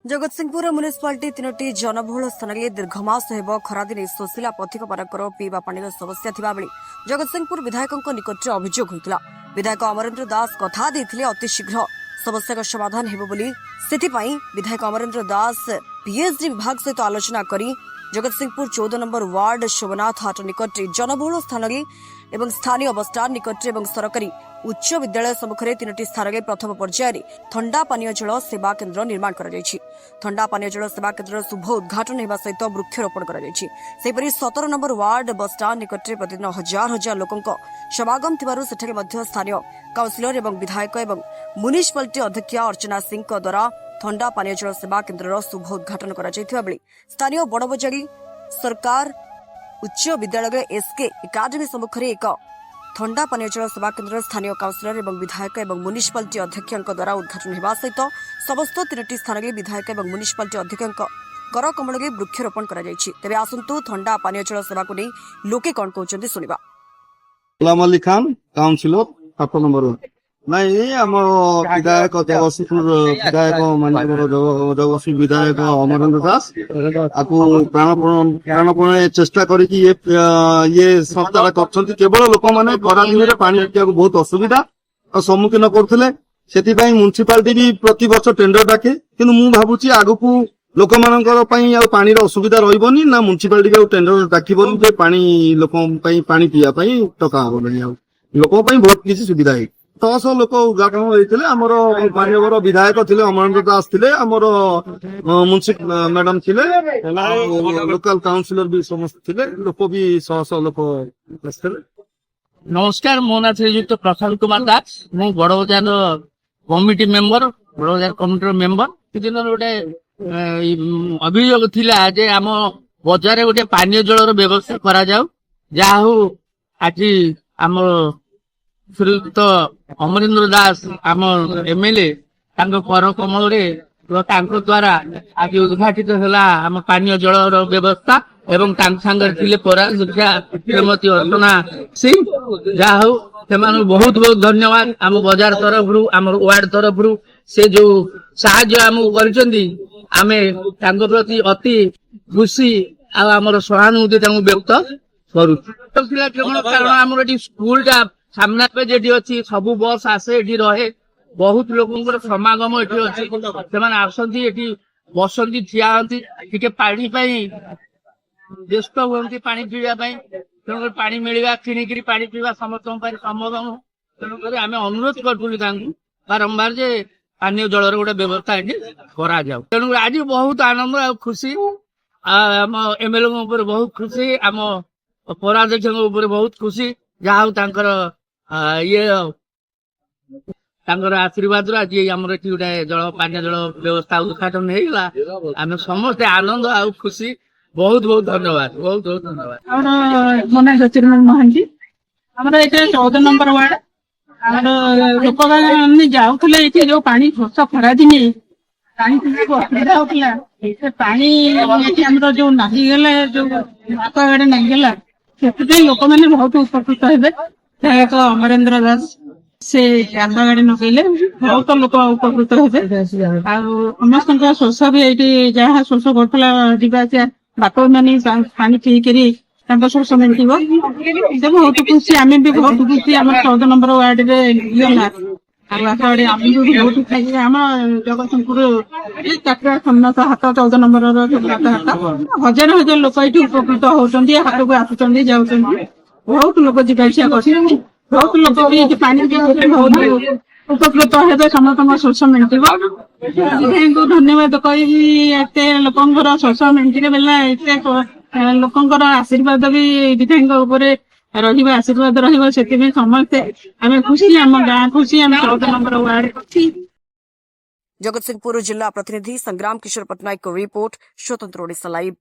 Jagatsinghpur municipality तीनोटी जनबहुल स्थान में दीर्घमास हेब खरादिने शोषिला पथिक मानकर पीवा पानी समस्या थिबा बेले जगतसिंहपुर विधायकों निकट में अभियोग होता। विधायक अमरेन्द्र दास कथा देते अति शीघ्र समस्या समाधान हेब बोली सेथिपाई विधायक अमरेन्द्र दास पीएचडी विभाग सहित आलोचना करी जगतसिंहपुर 14 नंबर वार्ड शोभनाथ हाट निकट जनबहुल स्थान में स्थानीय बसस्टाण्ड निकट में सरकारी उच्च विद्यालय सम्मुखें तीनोटी स्थान में प्रथम पर्यायर थंडा पानीय जल सेवा केन्द्र निर्माण थंडा पानीय जल सेवा केन्द्र शुभ उद्घाटन होगा सहित वृक्षरोपण कर 17 नंबर वार्ड बसस्टाण्ड निकट प्रतिदिन हजार हजार लोकों समागम सेठारे स्थानीय काउंसिलर एवं विधायक एवं म्युनिसिपालिटी अध्यक्ष अर्चना सिंह द्वारा थंडा पानीय जल सेवा केन्द्र शुभ उद्घाटन कर स्थानीय बड़बजारी सरकार उच्च विद्यालय एसके एकाडेमी सम्मुखें एक थंडा पानीय जल सेवा केन्द्र स्थानीय काउंसिलर एवं विधायक एवं म्युनिसिपालिटी अध्यक्ष द्वारा उद्घाटन होगा सहित समस्त तीनोटी स्थान में विधायक एवं म्युनिसिपालिटी अध्यक्ष कर कमल में वृक्षरोपण कर आसतु थंडा पानीय जल सेवा को नहीं लोके कौन कहते शुणा। गुलाम अली खान काउंसिलर 7 नंबर नहीं आम विधायक जगतसिंहपुर विधायक माननीय जगतसिंह विधायक अमरेन्द्र दास आपको प्राणपण चेष्टा करके ये संस्था कर केवल लोक मैंने खरा दिन पानी बहुत असुविधा सम्मुखीन करते से म्युनिसिपालिटी भी प्रति वर्ष टेंडर डाके कि मु भावुची आगु लोक मानकर पानी असुविधा रही ना म्युनिसिपालिटी टेंडर डाकबनी पानी लोक पानी पीवा टका हबनी लोक बहुत किसी सुविधा है 100 लोक उद्घाटन होते माननीय विधायक थे अमरेन्द्र दास थे आमर मुंसिप मैडम थे लोकल काउंसिलर भी समस्त थे लोक भी 100 लोक नमस्कार मो ना श्रीजुक्त प्रशांत कुमार दास मु बड़बजार कमिटी मेंबर बड़बजार कमिटी मेंबर किदिन गोटे अभियोग थिला जे आम बजार गोटे पानीय जलर व्यवस्था करा जाऊ जाहु आज आम श्रीयुक्त अमरेन्द्र दास आम एमएलए कर कमल द्वारा आज उद्घाटित है आम पानीय जलर व्यवस्था एवं सांगे थे पौराध्यक्षा श्रीमती अर्चना सिंह जाहु से बहुत बहुत धन्यवाद आम बजार तरफ आम वार्ड तरफ से जो साहाय्य आमको कर प्रति अति खुशी आमर सहानुभूति व्यक्त करूँ कारण आम स्कूल टा सामना पे जेडी अच्छी सबू बस आसे एटी रहे बहुत लोक समागम एटी अच्छी से आसती बसती ठिया टे पानी व्यस्त हुए पानी पीवाई तेणुकर पानी मिलवा किणिकी पानी पीवा समस्त समागम तेणुक आम अनुरोध करूँ बारंबार जे पानी जलर गोटे व्यवस्था ये करा जाऊ तेणु आज बहुत आनंद आ खुशी आम एमएलए बहुत खुशी आम पौराध्यक्ष बहुत खुशी जहाँ ये आशीर्वाद आज आमर गोटे जल पानी जल व्यवस्था उद्घाटन होगा आम समस्ते आनंद आ खुशी बहुत बहुत धन्यवाद बहुत बहुत धन्यवाद। मो ना ज्योतिर्मय महांती आम 14 नंबर वार्ड आम लोक मैंने जाऊले ये जो पानी शोष खरा दिने पानी पीवा असुविधा होता पानी जो नाहीगला जो आकड़े नाहीगला से लोक मैंने बहुत उपकृत हे विधायक अमरेन्द्र दास से गाड़ी नकले बहुत लोक उपकृत हे समस्त शोष भी ये जहाँ शोष कर बाप मैंने पानी पीकरी शोष मिल बहुत खुशी आम भी बहुत खुशी आम 14 नंबर वार्ड बहुत आम जगतसिंहपुर चाकरा सम्मत हाथ 14 नंबर हजार हजार लोक ये उपकृत होती हाथ को आसुच्च जाऊँ बहुत लोक जीवाशिया कर बहुत लोक भी पानी बहुत उपकृत हे समस्त शोष मिल को धन्यवाद कही लोक शोष मिलने बेला एत लोक आशीर्वाद भी विधायक रही आशीर्वाद रही समस्ते आम खुशी आम गाँ खुशी आम 14 नंबर वार्ड खुशी। जगतसिंहपुर जिला प्रतिनिधि संग्राम किशोर पटनायक को रिपोर्ट स्वतंत्र ओडिशा लाइव।